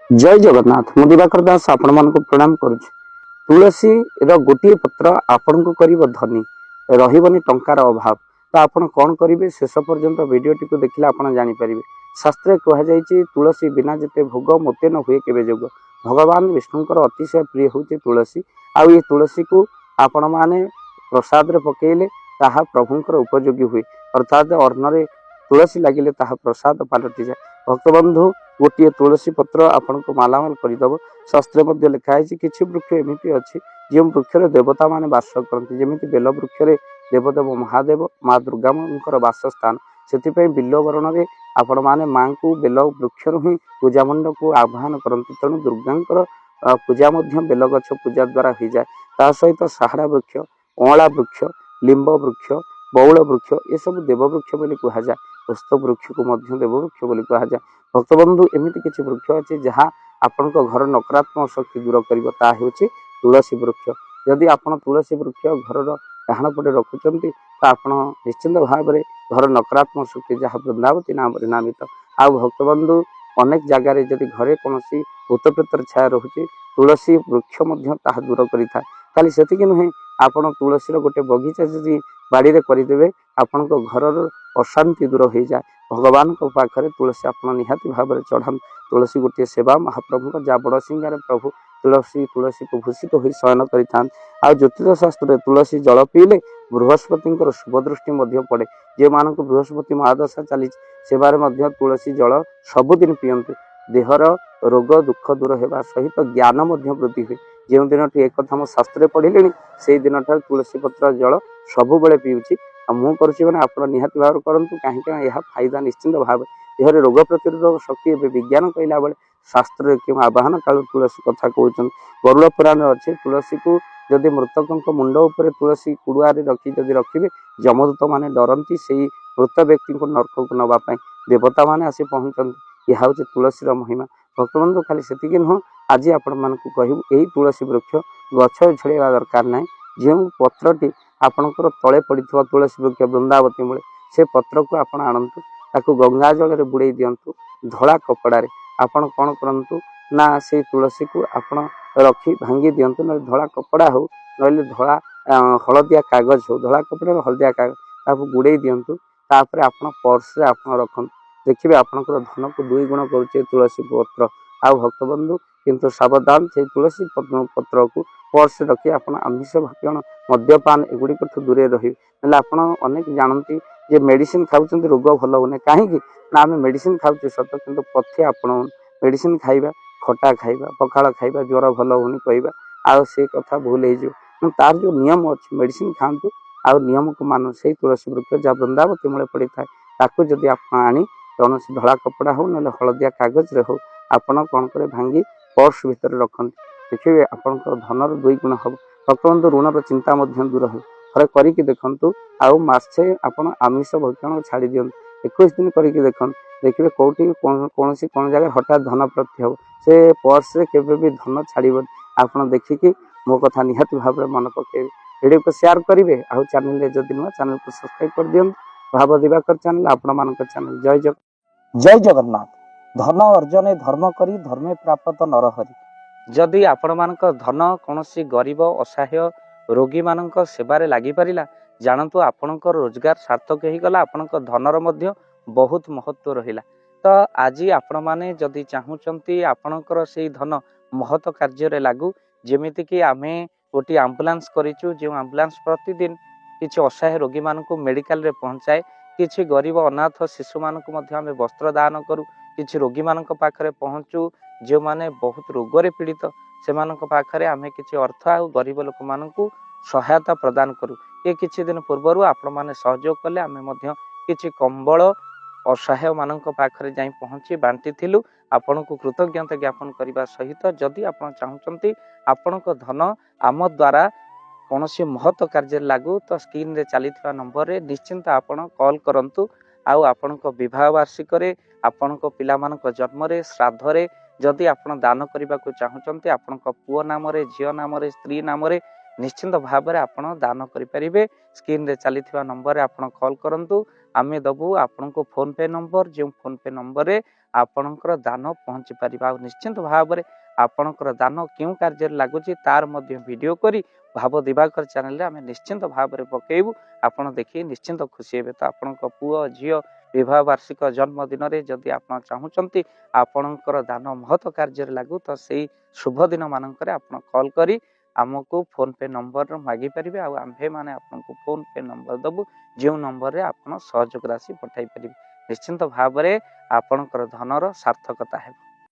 जय जगन्नाथ मु दिवाकर दास आपण मानक प्रणाम करुछु। तुलसी गोटे पत्र आपण को करिवो धनी रहिबनी टंकार अभाव। तो आपण कौन करेंगे शेष पर्यंत भिडटी को देखिले आपण जानि परिबे। शास्त्रे कहा जायछि तुलसी बिना जेते भोग मोते न हुए केबे जोग। भगवान विष्णुकर अतिशय प्रिय होछि तुलसी। आउ ये तुलसी को आपण माने प्रसाद रे पकेइले ताहा प्रभुंकर उपयोगी हुए। अर्थात अर्णरे तुलसी लगिले ताहा प्रसाद पलटि जाए। भक्तबंधु गोटे तुलसी पत्र आपण को मालामाल करदेव। शास्त्र मध्य लिखाई किसी वृक्ष एमती अच्छी जो वृक्ष देवता मान बास करती जमी बेल वृक्ष देवदेव महादेव माँ दुर्गा बासस्थान से बिल्वरण में आपण मैंने माँ को बेल वृक्ष ही पूजा मंडप को आह्वान करती तेणु दुर्गा पूजा बेल गछ पूजा द्वारा हो जाए। ता सहित साहड़ा वृक्ष अँला वृक्ष लिंब वृक्ष बौल वृक्ष ये सब देववृक्ष कहुए। पुष्प वृक्ष को देववृक्ष कहुए। भक्तबंधु एमती किसी वृक्ष अच्छे जहाँ आपण घर नकारात्मक शक्ति दूर कर तुलसी वृक्ष। जदि आप तुलसी वृक्ष घर डाण पटे रखुंट तो आप निश्चिंत भाव में घर नकारात्मक शक्ति जहाँ वृंदावती नाम नामित। आ भक्तबंधु अनेक जगार जदि घरे कौन भूत प्रेतर छाया रोचे तुलसी वृक्ष दूर करें। खाली से नुहे आप तुलसी गोटे बगीचा जदि बाड़ी में करदे आपण घर अशांति दूर हो जाए। भगवान को पाखरे तुलसी आप निहाती भाव में चढ़ा। तुलसी गोटे सेवा महाप्रभु जहाँ बड़ सिंगार प्रभु तुलसी तुलसी को भूषित हो शयन कर। ज्योतिष शास्त्र तुलसी जल पीले बृहस्पति शुभ दृष्टि पड़े। जे मान बृहस्पति महादशा चली सेवार तुलसी जल सबुदिन पीयंतु देहर रोग दुख दूर होगा सहित ज्ञान वृद्धि हुए। जो दिन एक कथा शास्त्र पढ़िले से दिन तुलसी पत्र जल सब बेले पीऊँगी मु करुँच आप निहाती भाव करूँ कहीं यह फायदा निश्चिंत भाव देहर रोग प्रतिरोधक शक्ति विज्ञान कहला बेले शास्त्र क्यों आवाहन काल तुलसी कथा कहते। गरुड़ पुराण अच्छे तुलसी को जदि मृतकों मुंड उपर तुलसी कुड़ुआरे रखी जदि रखिए जमदूत मैंने डरती से मृत व्यक्ति को नरक को नापी देवता मैंने आसी पहुँचती। यह हूँ तुलसी महिमा। भक्तबंधु खाली से नुह आज आपण मानक कहूँ यही तुलसी वृक्ष गछ झड़ेवा दरकार ना। जो पत्रटी आपणकर तले पड़ी तुलसी वृक्ष वृंदावती मूले से पत्र को आप आणतु ताकू गंगा जल बुड़े दिंतु धला कपड़ा आपण कौन करूँ ना से तुलसी को आपण रखी भांगी दिंतु ना धला कपड़ा हो ना धला हलदिया कागज हो धला कपड़ा हलदिया कागज ताकू गुड़े दिंतु तापर आप पर्स आप रखु देखिए आपंकर धन को दुई गुण करुचे तुलसी पत्र। आ भक्तबंधु किंतु सावधान से तुलसी पत्र को पर्स रखी आप आमिष भक्षण मद्यपान एगुड़िक दूरे रही अनेक जानती जे मेडिसिन खाऊँ रोग भल होने कहीं ना आम मेडिसिन खाऊे सत कि पथ्य आपण मेडिसिन खाइबा खटा खाइबा पखाड़ खाइबा ज्वर भल होनी कहवा आ से कथा भूल हो तार जो नियम अच्छी मेडिसिन खातु आ नियम को मान से तुलसी वृक्ष जहाँ वृंदावती मूले पड़ी था ताकू जदि आप आनी कौन धला कपड़ा हो ना हलदिया कागज रे हो आपण कौन करे भांगी पर्स भितर रखते देखिए आपण धनर दुई गुण हम। भक्तबंधु ऋणर चिंता दूर हो थे करके देखु आउ मसे आपड़ आमिष भक्षण छाड़ी दिंतु 21 दिन करके देखते देखिए कौटी कौन जगह हठात धन प्राप्ति हम से पर्स केवे धन छाड़ आप देखिकी मो कथा निहाती भाव में मन पकेबे वीडियो को शेयर करेंगे। आउ चैनल जदि नुआ चैनल को सब्सक्राइब कर दिखाँ भाव दिवाकर चैनल आपण मान चैनल जय जगन्नाथ। धन अर्जने धर्म करी धर्मे प्राप्त नरहरि। जदि आपण मानक धन कौन गरीब असहाय रोगी मानक सेवारे लगी पारिला जानतु आपणकर रोजगार सार्थक हो गला आपणक धनर मध्य बहुत महत्व रहिला। तो आज आपण माने जदि चाहूचंती आपणकर से धन महत कार्य लागू जेमिति कि आमे गोटे आम्बुलांस करिचु जो आम्बुलांस प्रतिदिन किछि असहाय रोगी मानक मेडिकल रे पहुंचाए किछि गरीब अनाथ शिशु मानक मध्य आमे वस्त्र दान करू किछि रोगी मानक पाखरे पहुंचू जो माने बहुत रोगरे पीड़ित से मानक पाखरे आमे किछि अर्थ आ गरीब लोक मानकू सहायता प्रदान करू। ये किछि दिन पूर्वरु आपण माने सहयोग कले आमे मध्य किछि कंबल असहाय मानक पाखरे जाई पहुंची बांटी थिलु। आपनको कृतज्ञता ज्ञापन करने सहित जदि आप चाहूँगी आपण धन आम द्वारा कौन महत्व कार्य लागू तो स्क्रीन रे चली नंबर रे निश्चिंत आपण कॉल करंतु। आउ आपण विवाह वार्षिक आपण पिला जन्म रे श्राद्ध रे जदि आपण दान करने को चाहूँगी आपण पुओ नाम रे झील नाम रे स्त्री नाम रे निश्चिंत भाव में आपण दान करें। स्क्रीन रे चली नंबर आपण कॉल करंतु आमे दबु आपण को फोन पे नंबर जो फोन पे नंबर रे आपणकर दान पहुँची पार। निश्चिंत भाव में आपणकर दान क्यों कार्य लगुच तार वीडियो करी भाव दिवाकर चैनल आम निश्चिंत भाव में पकेबू आपण देखिए निश्चिंत खुशी हे। तो आपण पुओ झील विवाह वार्षिक जन्मदिन में जदि आप चाहते आपणकर दान महत कार्य लगू तो से शुभ दिन मानक आप कॉल करी आमको फोन पे नंबर मागी पारे आम्भे मैंने आपको फोन पे नंबर दबु जो नंबर रे आप सहयोग राशि पठाई पारे। निश्चिंत भाव में आपणकर धनर सार्थकता है।